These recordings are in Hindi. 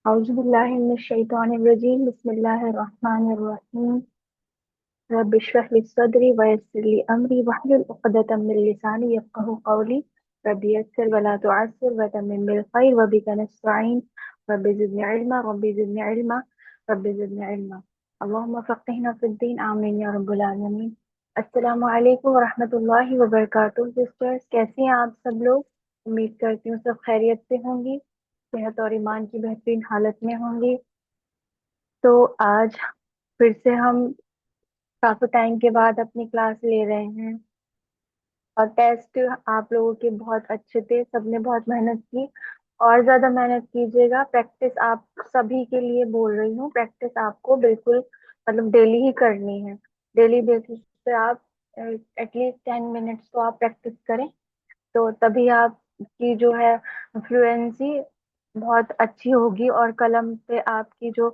औज़ुबिल्लाहिमिनश्शैतानिर्रजीम बिस्मिल्लाहिर्रहमानिर्रहीम रब्बि इश्रह ली सदरी वयस्सिर ली अमरी वहलुल उक़दतम मिन लिसानी यफ़क़हू क़ौली रब्बि यस्सिर वला तुअस्सिर वतम्मिम बिल ख़ैर वबिका नस्तईन रब्बि ज़िदनी इल्मा रब्बि ज़िदनी इल्मा अल्लाहुम्मा फ़क़्हिना फ़िद्दीन आमीन या रब्बल आलमीन। अस्सलामु अलैकुम व रहमतुल्लाहि व बरकातुहू। सिस्टर्स, कैसी हैं आप सब लोग? उम्मीद करती हूँ सब खैरियत से होंगी, सेहत और ईमान की बेहतरीन हालत में होंगी। तो आज फिर से हम काफी टाइम के बाद अपनी क्लास ले रहे हैं और टेस्ट आप लोगों के बहुत अच्छे थे, सबने बहुत मेहनत की। और ज्यादा मेहनत कीजिएगा। प्रैक्टिस आप सभी के लिए बोल रही हूँ, प्रैक्टिस आपको बिल्कुल मतलब डेली ही करनी है। डेली बेसिस पे आप एटलीस्ट 10 मिनट्स तो आप प्रैक्टिस करें, तो तभी आपकी जो है फ्लुएंसी बहुत अच्छी होगी और कलम पे आपकी जो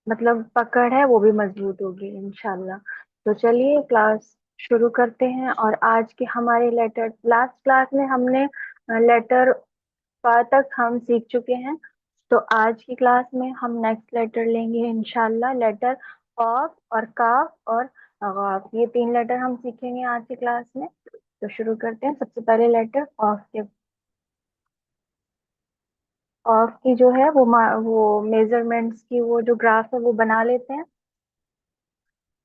मतलब पकड़ है वो भी मजबूत होगी इंशाल्लाह। तो चलिए क्लास शुरू करते हैं। और आज के हमारे लेटर, लास्ट क्लास में हमने लेटर पा तक हम सीख चुके हैं। तो आज की क्लास में हम नेक्स्ट लेटर लेंगे इंशाल्लाह, लेटर ऑफ और काफ और गाफ, ये तीन लेटर हम सीखेंगे आज की क्लास में। तो शुरू करते हैं। सबसे पहले लेटर ऑफ के, ऑफ की जो है वो मेजरमेंट्स की वो जो ग्राफ है वो बना लेते हैं।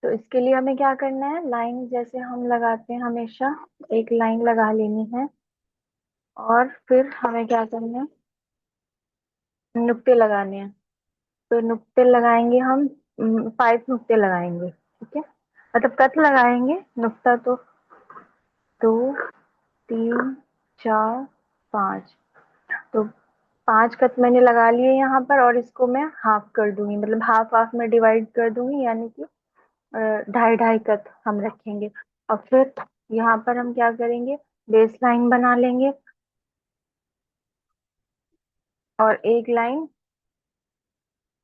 तो इसके लिए हमें क्या करना है, लाइन जैसे हम लगाते हैं हमेशा, एक लाइन लगा लेनी है। और फिर हमें क्या करना है, नुक्ते लगाने हैं। तो नुक्ते लगाएंगे हम, 5 नुक्ते लगाएंगे, ठीक है। मतलब कट लगाएंगे, नुक्ता तो 2 3 4 5। तो 5 कट मैंने लगा लिए यहाँ पर, और इसको मैं हाफ कर दूंगी, मतलब हाफ हाफ में डिवाइड कर दूंगी, यानी कि 2.5 2.5 कट हम रखेंगे। और फिर यहाँ पर हम क्या करेंगे, बेस लाइन बना लेंगे और एक लाइन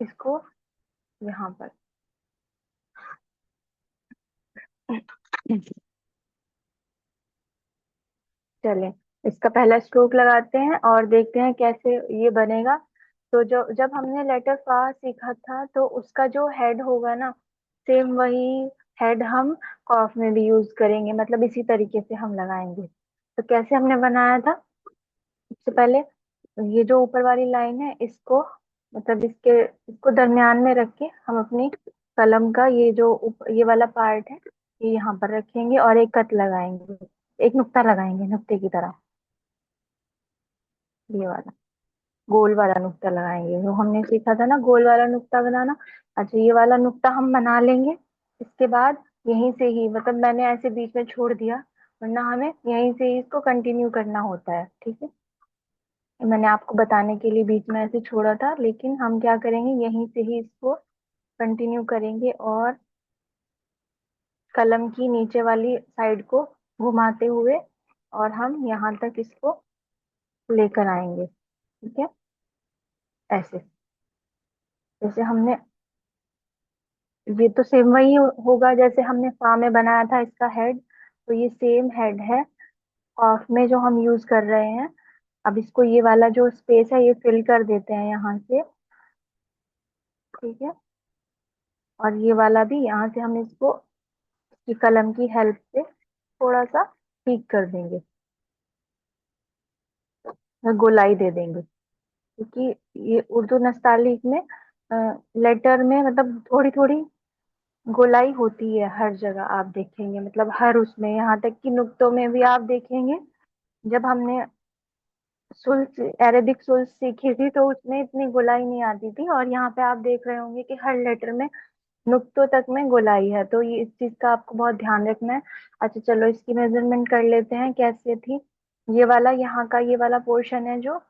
इसको यहाँ पर। चलें, इसका पहला स्ट्रोक लगाते हैं और देखते हैं कैसे ये बनेगा। तो जो जब हमने लेटर फा सीखा था तो उसका जो हेड होगा ना, सेम वही हेड हम कॉफ में भी यूज करेंगे, मतलब इसी तरीके से हम लगाएंगे। तो कैसे हमने बनाया था, सबसे पहले ये जो ऊपर वाली लाइन है इसको, मतलब इसको दरमियान में रख के हम अपनी कलम का ये जो ये वाला पार्ट है ये यहाँ पर रखेंगे और एक कट लगाएंगे, एक नुक्ता लगाएंगे नुक्ते की तरह, ये वाला गोल वाला नुक्ता लगाएंगे। जो हमने सीखा था ना गोल वाला नुक्ता बनाना, अच्छा ये वाला नुक्ता हम बना लेंगे। इसके बाद यहीं से ही, मतलब मैंने ऐसे बीच में छोड़ दिया, वरना हमें यहीं से ही इसको कंटिन्यू करना होता है, ठीक है। मैंने आपको बताने के लिए बीच में ऐसे छोड़ा था, लेकिन हम क्या करेंगे, यहीं से ही इसको कंटिन्यू करेंगे और कलम की नीचे वाली साइड को घुमाते हुए और हम यहाँ तक इसको लेकर आएंगे, ठीक है। ऐसे, जैसे हमने, ये तो सेम वही होगा जैसे हमने फा में बनाया था इसका हेड, तो ये सेम हेड है ऑफ में जो हम यूज कर रहे हैं। अब इसको ये वाला जो स्पेस है ये फिल कर देते हैं यहाँ से, ठीक है। और ये वाला भी यहाँ से हम इसको की कलम की हेल्प से थोड़ा सा ठीक कर देंगे, गोलाई दे देंगे, क्योंकि ये उर्दू नस्तालिक में लेटर में मतलब थोड़ी थोड़ी गोलाई होती है हर जगह, आप देखेंगे मतलब हर उसमें, यहाँ तक कि नुक्तों में भी आप देखेंगे। जब हमने सुल्स, अरेबिक सुल्स सीखी थी तो उसमें इतनी गोलाई नहीं आती थी, और यहाँ पे आप देख रहे होंगे कि हर लेटर में नुक्तों तक में गोलाई है, तो ये इस चीज का आपको बहुत ध्यान रखना है। अच्छा चलो इसकी मेजरमेंट कर लेते हैं कैसे थी। ये वाला यहाँ का ये वाला पोर्शन है जो,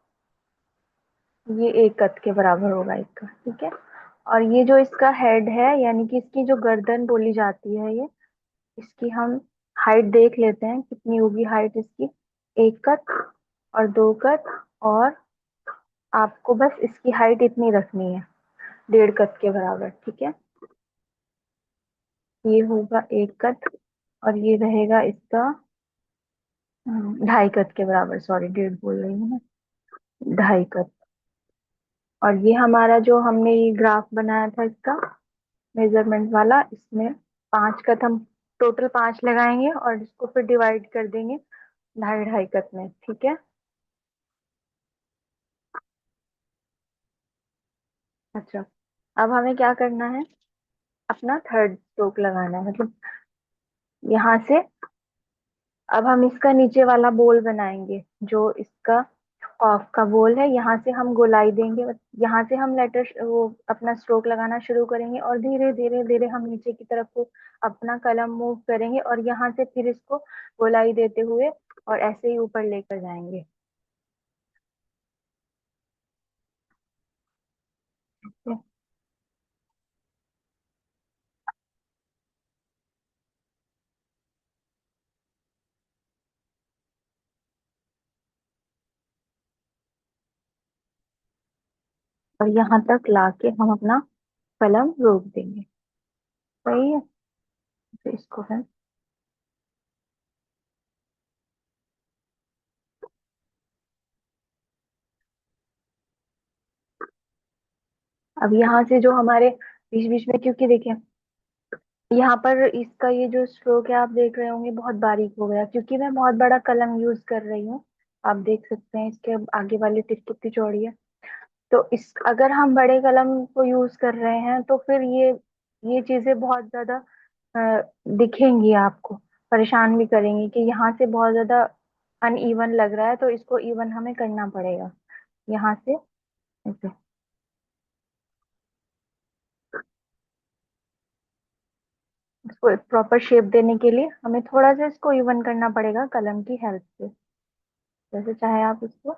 ये 1 कत के बराबर होगा इसका, ठीक है। और ये जो इसका हेड है, यानी कि इसकी जो गर्दन बोली जाती है ये, इसकी हम हाइट देख लेते हैं कितनी होगी हाइट इसकी। 1 कत और 2 कत, और आपको बस इसकी हाइट इतनी रखनी है, 1.5 कत के बराबर, ठीक है। ये होगा 1 कत और ये रहेगा इसका 2.5 कत के बराबर, सॉरी 1.5 बोल रही हूँ मैं, 2.5 कत। और ये हमारा जो हमने ये ग्राफ बनाया था इसका मेजरमेंट वाला, इसमें 5 कत हम टोटल 5 लगाएंगे और इसको फिर डिवाइड कर देंगे 2.5 2.5 कत में, ठीक है। अच्छा, अब हमें क्या करना है, अपना थर्ड स्ट्रोक लगाना है, मतलब यहाँ से अब हम इसका नीचे वाला बोल बनाएंगे, जो इसका ऑफ का बोल है, यहाँ से हम गोलाई देंगे, यहाँ से हम लेटर वो अपना स्ट्रोक लगाना शुरू करेंगे और धीरे धीरे धीरे हम नीचे की तरफ को अपना कलम मूव करेंगे और यहाँ से फिर इसको गोलाई देते हुए और ऐसे ही ऊपर लेकर जाएंगे। और यहाँ तक लाके हम अपना कलम रोक देंगे, सही है। तो इसको हम अब यहाँ से जो हमारे बीच बीच में, क्योंकि देखिए यहाँ पर इसका ये जो स्ट्रोक है आप देख रहे होंगे बहुत बारीक हो गया, क्योंकि मैं बहुत बड़ा कलम यूज कर रही हूँ। आप देख सकते हैं इसके आगे वाली टिप कितनी चौड़ी है। तो इस अगर हम बड़े कलम को यूज कर रहे हैं तो फिर ये चीजें बहुत ज्यादा दिखेंगी आपको, परेशान भी करेंगी कि यहाँ से बहुत ज्यादा अनइवन लग रहा है, तो इसको इवन हमें करना पड़ेगा यहाँ से ऐसे। इसको प्रॉपर शेप देने के लिए हमें थोड़ा सा इसको इवन करना पड़ेगा कलम की हेल्प से, जैसे चाहे आप इसको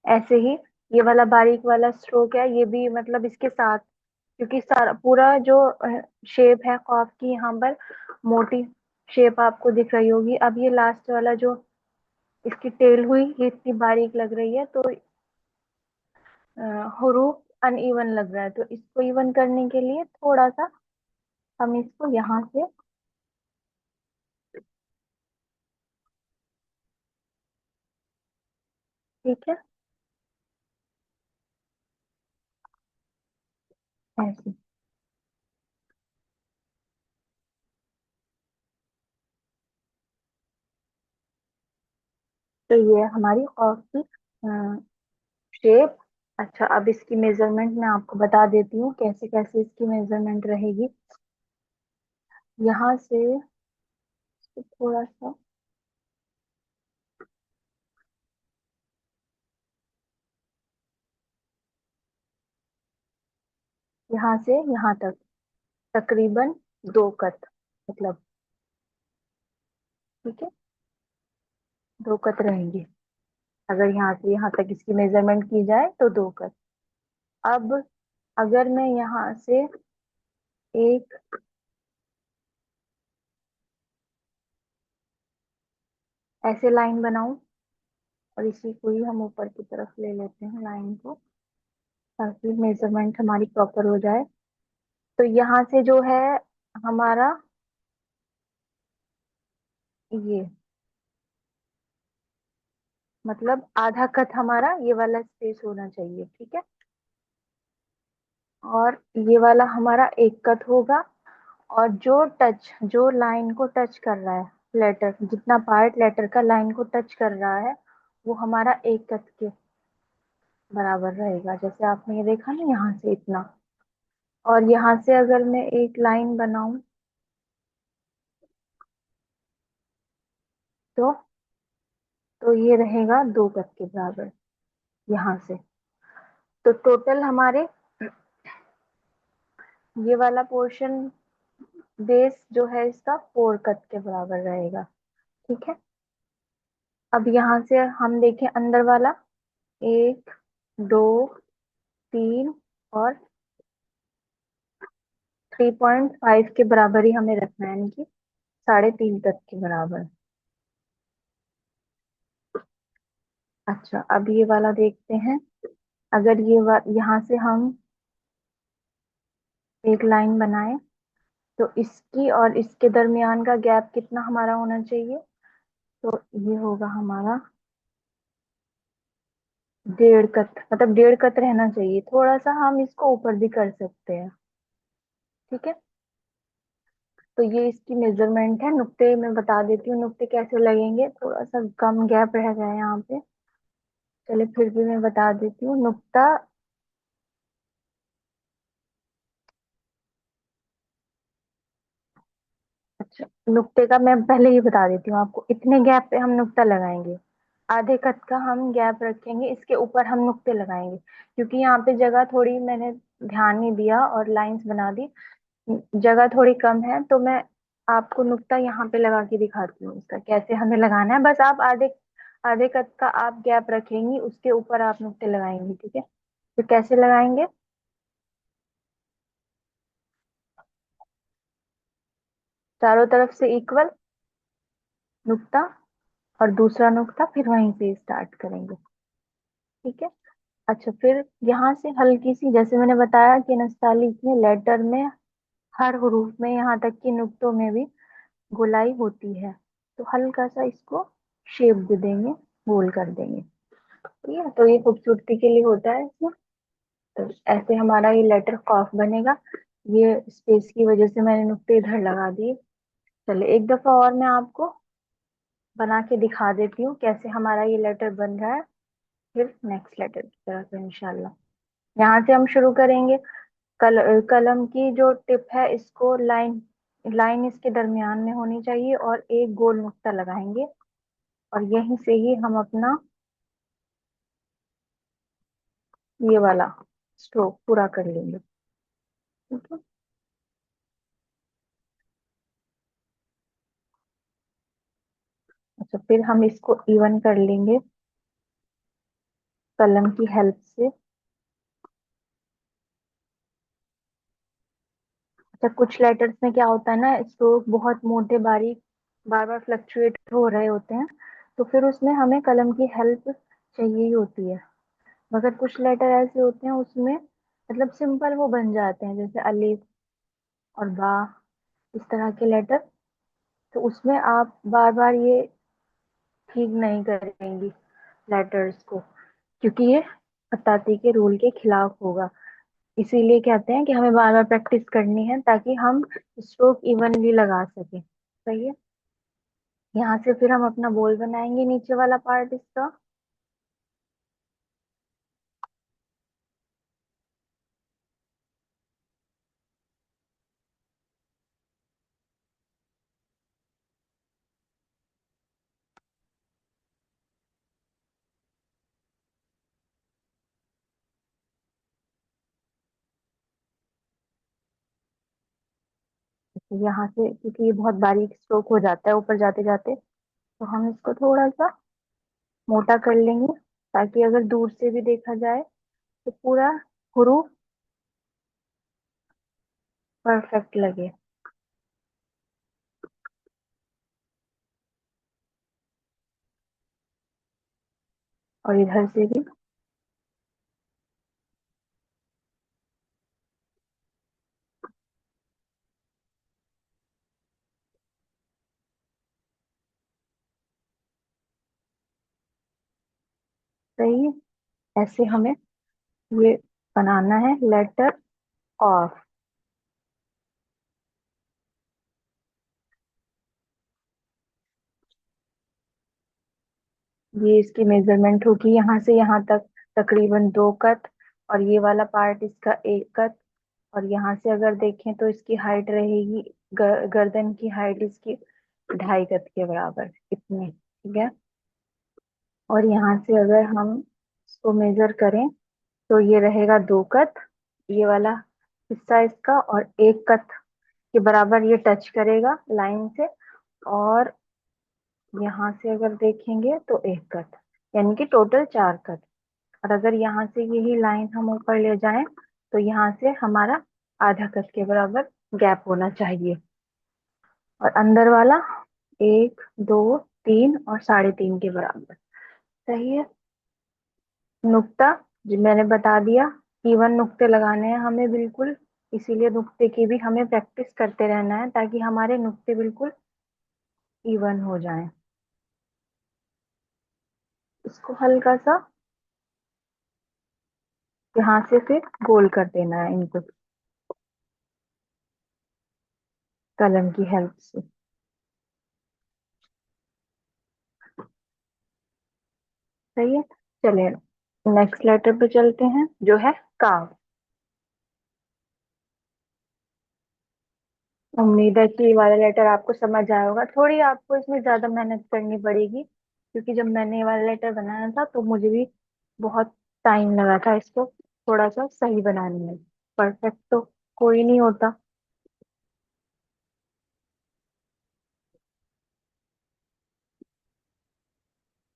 ऐसे ही। ये वाला बारीक वाला स्ट्रोक है, ये भी मतलब इसके साथ, क्योंकि सारा पूरा जो शेप है कॉफ की यहाँ पर मोटी शेप आपको दिख रही होगी। अब ये लास्ट वाला जो इसकी टेल हुई ये इतनी बारीक लग रही है, तो हुरूफ अनइवन लग रहा है, तो इसको इवन करने के लिए थोड़ा सा हम इसको यहाँ से, ठीक है, ऐसे। तो ये हमारी कॉफ की शेप। अच्छा, अब इसकी मेजरमेंट मैं आपको बता देती हूँ कैसे कैसे इसकी मेजरमेंट रहेगी। यहाँ से थोड़ा सा, यहाँ से यहाँ तक तकरीबन 2 कत, मतलब, ठीक है, 2 कत रहेंगे। अगर यहाँ से यहाँ तक इसकी मेजरमेंट की जाए तो 2 कत। अब अगर मैं यहाँ से एक ऐसे लाइन बनाऊं और इसी को ही हम ऊपर की तरफ ले लेते हैं लाइन को, ताकि मेजरमेंट हमारी प्रॉपर हो जाए। तो यहाँ से जो है हमारा ये, मतलब आधा कत हमारा ये वाला स्पेस होना चाहिए, ठीक है। और ये वाला हमारा 1 कत होगा। और जो लाइन को टच कर रहा है, लेटर जितना पार्ट लेटर का लाइन को टच कर रहा है, वो हमारा 1 कत के बराबर रहेगा। जैसे आपने ये देखा ना यहाँ से इतना, और यहाँ से अगर मैं एक लाइन बनाऊं तो ये रहेगा 2 कत के बराबर यहाँ से। तो टोटल हमारे ये वाला पोर्शन बेस जो है इसका 4 कत के बराबर रहेगा, ठीक है। अब यहाँ से हम देखें अंदर वाला, 1 2 3 और 3.5 के बराबर ही हमें रखना है, यानी कि 3.5 कत के बराबर। अच्छा, अब ये वाला देखते हैं। अगर यहाँ से हम एक लाइन बनाए तो इसकी और इसके दरमियान का गैप कितना हमारा होना चाहिए, तो ये होगा हमारा डेढ़ कत, मतलब डेढ़ कत रहना चाहिए, थोड़ा सा हम इसको ऊपर भी कर सकते हैं। ठीक है, तो ये इसकी मेजरमेंट है। नुक्ते मैं बता देती हूँ नुक्ते कैसे लगेंगे, थोड़ा सा कम गैप रह गया है यहाँ पे। चलिए फिर भी मैं बता देती हूँ नुक्ता। अच्छा, नुक्ते का मैं पहले ही बता देती हूँ आपको, इतने गैप पे हम नुक्ता लगाएंगे। आधे कत का हम गैप रखेंगे, इसके ऊपर हम नुक्ते लगाएंगे, क्योंकि यहाँ पे जगह थोड़ी मैंने ध्यान नहीं दिया और लाइंस बना दी, जगह थोड़ी कम है, तो मैं आपको नुक्ता यहाँ पे लगा के दिखाती हूँ इसका कैसे हमें लगाना है। बस आप आधे आधे कत का आप गैप रखेंगी, उसके ऊपर आप नुक्ते लगाएंगी। ठीक है, तो कैसे लगाएंगे? चारों तरफ से इक्वल नुक्ता, और दूसरा नुक्ता फिर वहीं से स्टार्ट करेंगे। ठीक है। अच्छा, फिर यहाँ से हल्की सी, जैसे मैंने बताया कि नस्ताली में लेटर में हर हुरूफ में, यहाँ तक कि नुक्तों में भी गोलाई होती है, तो हल्का सा इसको शेप दे देंगे, गोल कर देंगे। ठीक है, तो ये खूबसूरती के लिए होता है इसमें। तो ऐसे हमारा ये लेटर कॉफ बनेगा। ये स्पेस की वजह से मैंने नुक्ते इधर लगा दिए। चलिए एक दफा और मैं आपको बना के दिखा देती हूँ कैसे हमारा ये लेटर बन रहा है, फिर नेक्स्ट लेटर की तरफ इंशाल्लाह। यहाँ से हम शुरू करेंगे। कलम की जो टिप है इसको लाइन लाइन इसके दरमियान में होनी चाहिए, और एक गोल नुक्ता लगाएंगे, और यहीं से ही हम अपना ये वाला स्ट्रोक पूरा कर लेंगे। ठीक है। अच्छा, फिर हम इसको इवन कर लेंगे कलम की हेल्प से। अच्छा, कुछ लेटर्स में क्या होता है ना, स्ट्रोक बहुत मोटे बारीक बार बार फ्लक्चुएट हो रहे होते हैं, तो फिर उसमें हमें कलम की हेल्प चाहिए ही होती है। मगर कुछ लेटर ऐसे होते हैं उसमें मतलब सिंपल वो बन जाते हैं, जैसे अलिफ और बा, इस तरह के लेटर, तो उसमें आप बार बार ये ठीक नहीं करेंगी लेटर्स को, क्योंकि ये खत्ताती के रूल के खिलाफ होगा। इसीलिए कहते हैं कि हमें बार बार प्रैक्टिस करनी है ताकि हम स्ट्रोक इवनली लगा सकें। सही है। यहाँ से फिर हम अपना बोल बनाएंगे, नीचे वाला पार्ट इसका। यहाँ से क्योंकि ये बहुत बारीक स्ट्रोक हो जाता है ऊपर जाते जाते, तो हम इसको थोड़ा सा मोटा कर लेंगे, ताकि अगर दूर से भी देखा जाए तो पूरा हुरूफ परफेक्ट लगे। और इधर से भी। सही है। ऐसे हमें ये बनाना है लेटर ऑफ। ये इसकी मेजरमेंट होगी यहाँ से यहाँ तक तकरीबन 2 कत, और ये वाला पार्ट इसका 1 कत। और यहाँ से अगर देखें तो इसकी हाइट रहेगी, गर्दन की हाइट इसकी 2.5 कत के बराबर, इतनी। ठीक है। और यहाँ से अगर हम इसको मेजर करें तो ये रहेगा 2 कत, ये वाला हिस्सा इसका, और 1 कत के बराबर ये टच करेगा लाइन से। और यहाँ से अगर देखेंगे तो 1 कत, यानी कि टोटल 4 कत। और अगर यहाँ से यही लाइन हम ऊपर ले जाएं तो यहाँ से हमारा आधा कत के बराबर गैप होना चाहिए। और अंदर वाला 1, 2, 3 और 3.5 के बराबर। सही है। नुक्ता जो मैंने बता दिया, इवन नुक्ते लगाने हैं हमें बिल्कुल, इसीलिए नुक्ते की भी हमें प्रैक्टिस करते रहना है ताकि हमारे नुक्ते बिल्कुल इवन हो जाएं। इसको हल्का सा यहाँ से फिर गोल कर देना है इनको कलम की हेल्प से। सही है। चलिए नेक्स्ट लेटर पे चलते हैं जो है का। उम्मीद है कि ये वाला लेटर आपको समझ आया होगा। थोड़ी आपको इसमें ज्यादा मेहनत करनी पड़ेगी क्योंकि जब मैंने ये वाला लेटर बनाया था तो मुझे भी बहुत टाइम लगा था इसको थोड़ा सा सही बनाने में। परफेक्ट तो कोई नहीं होता।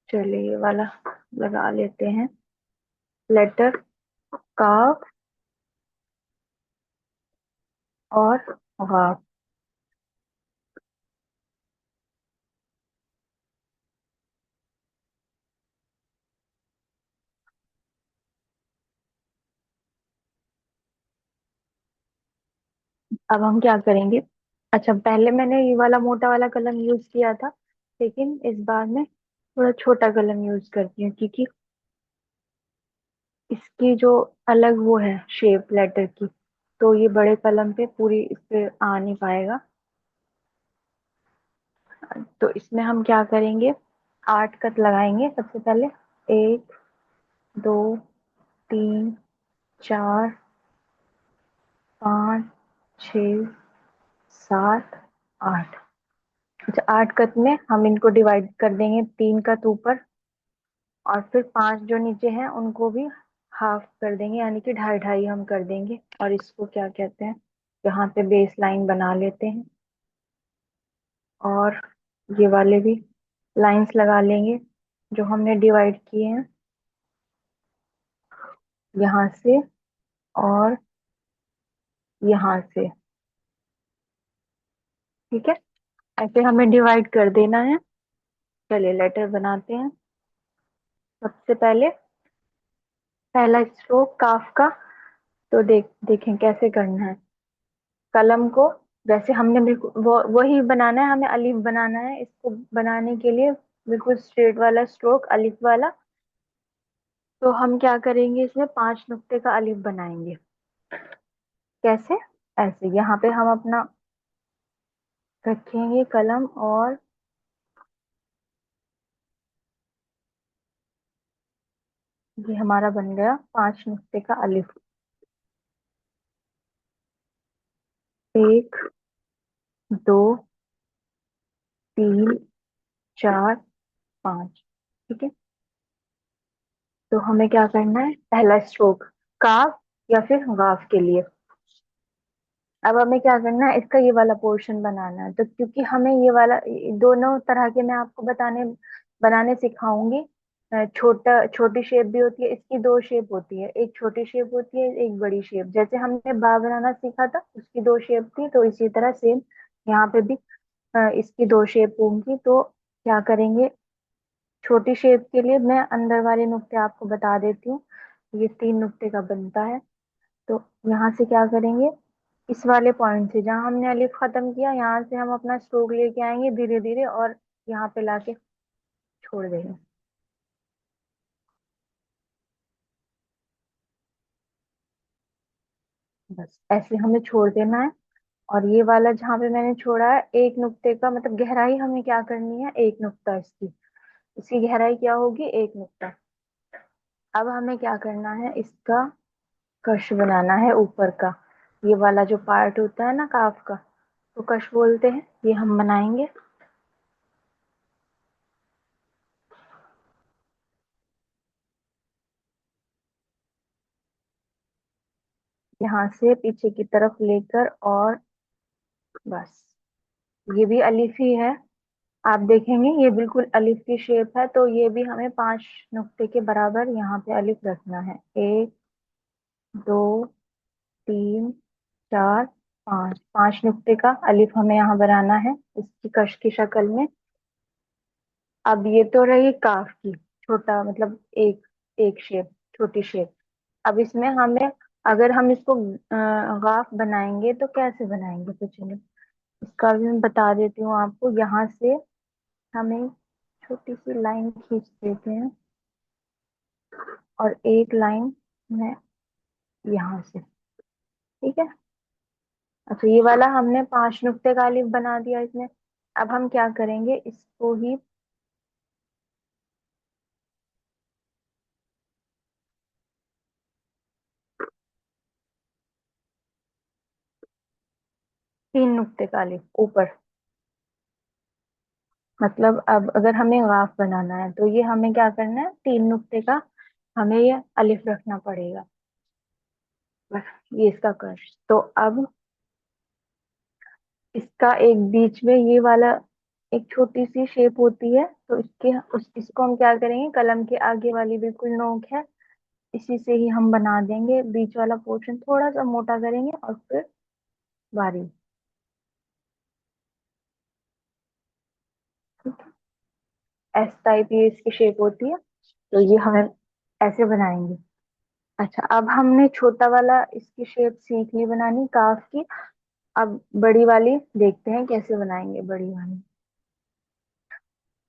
चलिए ये वाला लगा लेते हैं लेटर का और गाफ। अब हम क्या करेंगे। अच्छा पहले मैंने ये वाला मोटा वाला कलम यूज किया था लेकिन इस बार मैं थोड़ा छोटा कलम यूज करती हूँ क्योंकि इसकी जो अलग वो है शेप लेटर की, तो ये बड़े कलम पे पूरी इस पे आ नहीं पाएगा। तो इसमें हम क्या करेंगे, 8 कट लगाएंगे सबसे पहले। 1 2 3 4 5 6 7 8। अच्छा 8 कट में हम इनको डिवाइड कर देंगे, 3 कट ऊपर और फिर 5 जो नीचे हैं उनको भी हाफ कर देंगे यानी कि ढाई ढाई हम कर देंगे। और इसको क्या कहते हैं, यहाँ पे बेस लाइन बना लेते हैं और ये वाले भी लाइंस लगा लेंगे जो हमने डिवाइड किए हैं यहाँ से और यहाँ से। ठीक है, ऐसे हमें डिवाइड कर देना है। चलिए लेटर बनाते हैं। सबसे पहले पहला स्ट्रोक काफ का, तो देखें कैसे करना है। कलम को वैसे हमने बिल्कुल वही बनाना है, हमें अलिफ बनाना है। इसको बनाने के लिए बिल्कुल स्ट्रेट वाला स्ट्रोक अलिफ वाला। तो हम क्या करेंगे, इसमें 5 नुक्ते का अलिफ बनाएंगे। कैसे, ऐसे यहाँ पे हम अपना रखेंगे कलम और ये हमारा बन गया 5 नुक्ते का अलिफ। 1 2 3 4 5। ठीक है, तो हमें क्या करना है, पहला स्ट्रोक काफ या फिर गाफ के लिए। अब हमें क्या करना है, इसका ये वाला पोर्शन बनाना है। तो क्योंकि हमें ये वाला दोनों तरह के मैं आपको बनाने सिखाऊंगी। छोटा छोटी शेप भी होती है, इसकी 2 शेप होती है, एक छोटी शेप होती है एक बड़ी शेप। जैसे हमने बा बनाना सीखा था उसकी 2 शेप थी, तो इसी तरह सेम यहाँ पे भी इसकी 2 शेप होंगी। तो क्या करेंगे, छोटी शेप के लिए मैं अंदर वाले नुक्ते आपको बता देती हूँ। ये 3 नुक्ते का बनता है। तो यहाँ से क्या करेंगे, इस वाले पॉइंट से जहाँ हमने अलिफ खत्म किया यहाँ से हम अपना स्ट्रोक लेके आएंगे धीरे धीरे और यहाँ पे लाके छोड़ देंगे। बस ऐसे हमें छोड़ देना है। और ये वाला जहाँ पे मैंने छोड़ा है 1 नुक्ते का, मतलब गहराई हमें क्या करनी है, 1 नुक्ता इसकी। इसकी गहराई क्या होगी, 1 नुक्ता। अब हमें क्या करना है, इसका कश बनाना है ऊपर का। ये वाला जो पार्ट होता है ना काफ का, तो कश बोलते हैं, ये हम बनाएंगे। यहाँ से पीछे की तरफ लेकर और बस, ये भी अलिफ ही है। आप देखेंगे ये बिल्कुल अलिफ की शेप है, तो ये भी हमें 5 नुक्ते के बराबर यहाँ पे अलिफ रखना है। 1 2 3 4 5, 5 नुक्ते का अलिफ हमें यहाँ बनाना है इसकी कश की शक्ल में। अब ये तो रही काफ की छोटा, मतलब एक एक शेप, छोटी शेप। अब इसमें हमें, अगर हम इसको गाफ बनाएंगे तो कैसे बनाएंगे, तो चलिए इसका भी मैं बता देती हूँ आपको। यहाँ से हमें छोटी सी लाइन खींच देते हैं और एक लाइन में यहाँ से। ठीक है। अच्छा, ये वाला हमने 5 नुक्ते का अलिफ बना दिया इसमें। अब हम क्या करेंगे, इसको ही 3 नुक्ते का अलिफ ऊपर। मतलब अब अगर हमें गाफ बनाना है तो ये हमें क्या करना है, 3 नुक्ते का हमें ये अलिफ रखना पड़ेगा। बस, ये इसका कर। तो अब इसका एक बीच में ये वाला एक छोटी सी शेप होती है, तो इसको हम क्या करेंगे, कलम के आगे वाली बिल्कुल नोक है, इसी से ही हम बना देंगे। बीच वाला पोर्शन थोड़ा सा मोटा करेंगे और फिर बारीक। एस टाइप ये इसकी शेप होती है, तो ये हमें ऐसे बनाएंगे। अच्छा, अब हमने छोटा वाला इसकी शेप सीख ली बनानी काफ की। अब बड़ी वाली देखते हैं कैसे बनाएंगे, बड़ी वाली।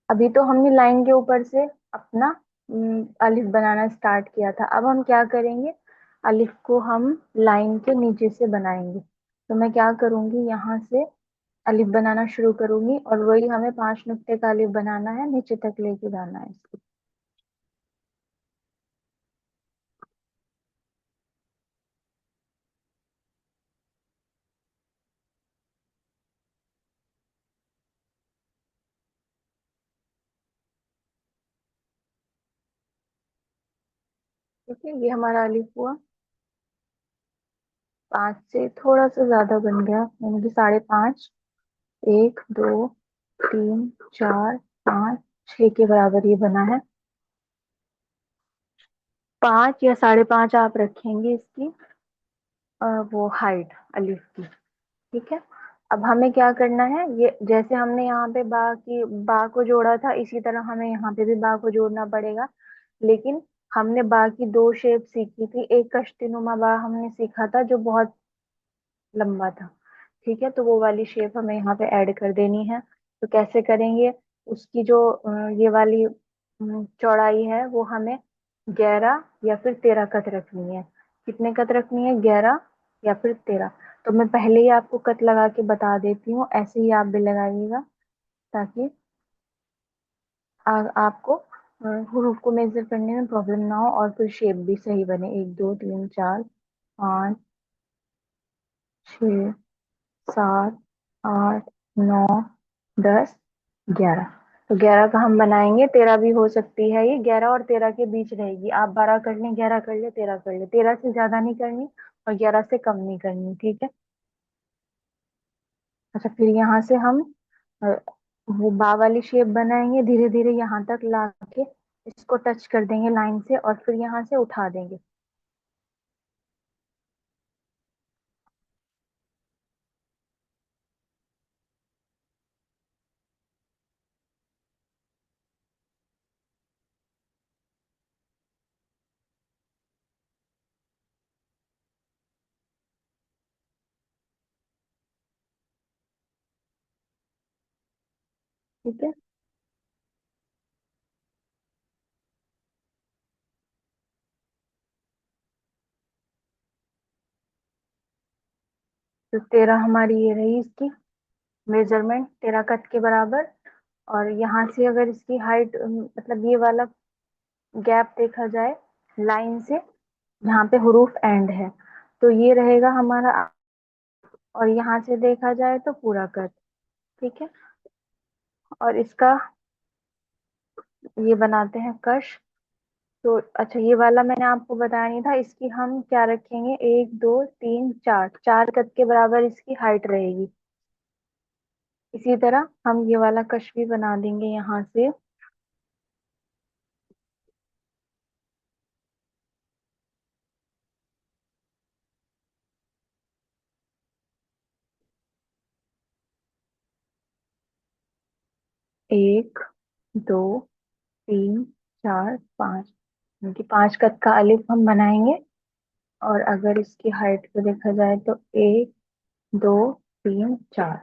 अभी तो हमने लाइन के ऊपर से अपना अलिफ बनाना स्टार्ट किया था। अब हम क्या करेंगे, अलिफ को हम लाइन के नीचे से बनाएंगे। तो मैं क्या करूंगी, यहाँ से अलिफ बनाना शुरू करूंगी, और वही हमें 5 नुक्ते का अलिफ बनाना है, नीचे तक लेके जाना है इसको। ठीक है, ये हमारा अलिफ हुआ। 5 से थोड़ा सा ज्यादा बन गया, यानी कि 5.5। 1 2 3 4 5 6 के बराबर ये बना है। 5 या 5.5 आप रखेंगे इसकी वो हाइट अलिफ की। ठीक है। अब हमें क्या करना है, ये जैसे हमने यहाँ पे बा को जोड़ा था, इसी तरह हमें यहाँ पे भी बा को जोड़ना पड़ेगा। लेकिन हमने बा की 2 शेप सीखी थी। एक कश्तीनुमा बा हमने सीखा था जो बहुत लंबा था। ठीक है, तो वो वाली शेप हमें यहाँ पे ऐड कर देनी है। तो कैसे करेंगे, उसकी जो ये वाली चौड़ाई है वो हमें 11 या फिर 13 कत रखनी है। कितने कत रखनी है, 11 या फिर 13। तो मैं पहले ही आपको कत लगा के बता देती हूँ, ऐसे ही आप भी लगाइएगा, ताकि आपको हुरूफ को मेजर करने में प्रॉब्लम ना हो, और फिर शेप भी सही बने। 1 2 3 4 5 6 7 8 9 10 11। तो 11 का हम बनाएंगे, 13 भी हो सकती है, ये 11 और 13 के बीच रहेगी। आप 12 कर लें, 11 कर ले, 13 कर ले, 13 से ज्यादा नहीं करनी और 11 से कम नहीं करनी। ठीक है। अच्छा, फिर यहाँ से हम अ, वो बा वाली शेप बनाएंगे, धीरे धीरे यहाँ तक ला के इसको टच कर देंगे लाइन से, और फिर यहाँ से उठा देंगे। ठीक है। तो 13 हमारी ये रही इसकी मेजरमेंट, 13 कट के बराबर। और यहाँ से अगर इसकी हाइट, मतलब ये वाला गैप देखा जाए लाइन से, यहाँ पे हुरूफ एंड है, तो ये रहेगा हमारा। और यहाँ से देखा जाए तो पूरा कट। ठीक है। और इसका ये बनाते हैं कश। तो अच्छा, ये वाला मैंने आपको बताया नहीं था, इसकी हम क्या रखेंगे, 1 2 3 4 कट के बराबर इसकी हाइट रहेगी। इसी तरह हम ये वाला कश भी बना देंगे यहाँ से। 1 2 3 4 5, क्योंकि 5 कट का अलिफ हम बनाएंगे। और अगर इसकी हाइट को देखा जाए तो 1 2 3 4,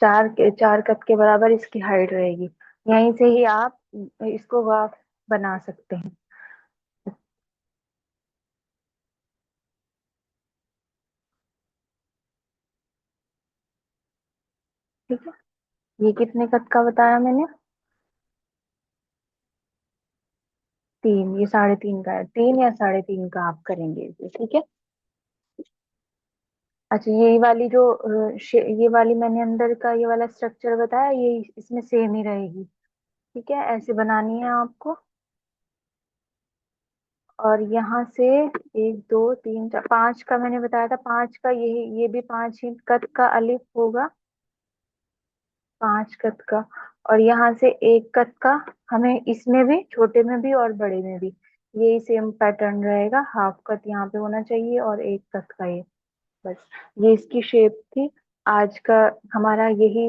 4 कट के बराबर इसकी हाइट रहेगी। यहीं से ही आप इसको ग्राफ बना सकते हैं। ठीक है। ये कितने कद का बताया मैंने? 3, ये 3.5 का है, 3 या 3.5 का आप करेंगे इसे, ठीक है। अच्छा, ये वाली जो ये वाली मैंने अंदर का ये वाला स्ट्रक्चर बताया, ये इसमें सेम ही रहेगी। ठीक है, ऐसे बनानी है आपको। और यहाँ से 1 2 3 4 5 का मैंने बताया था, 5 का ये भी 5 ही कद का अलिफ होगा, 5 कद का। और यहाँ से 1 कद का, हमें इसमें भी, छोटे में भी और बड़े में भी यही सेम पैटर्न रहेगा। हाफ कट यहाँ पे होना चाहिए और 1 कद का ये, बस। ये इसकी शेप थी। आज का हमारा यही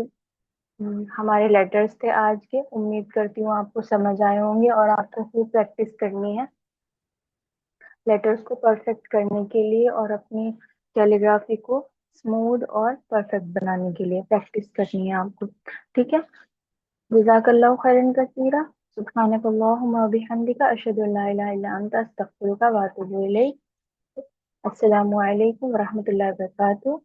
हमारे लेटर्स थे आज के। उम्मीद करती हूँ आपको समझ आए होंगे, और आपको खूब प्रैक्टिस करनी है लेटर्स को परफेक्ट करने के लिए, और अपनी कैलीग्राफी को स्मूथ और परफेक्ट बनाने के लिए प्रैक्टिस करनी है आपको। ठीक है। जज़ाकल्लाहु खैरन कसीरा। सुब्हानकल्लाहुम्मा व बिहम्दिका अशहदु अल्ला इलाहा इल्ला अंता अस्तगफिरुका व अतूबु इलैक। अस्सलामु अलैकुम व रहमतुल्लाहि व बरकातुहू।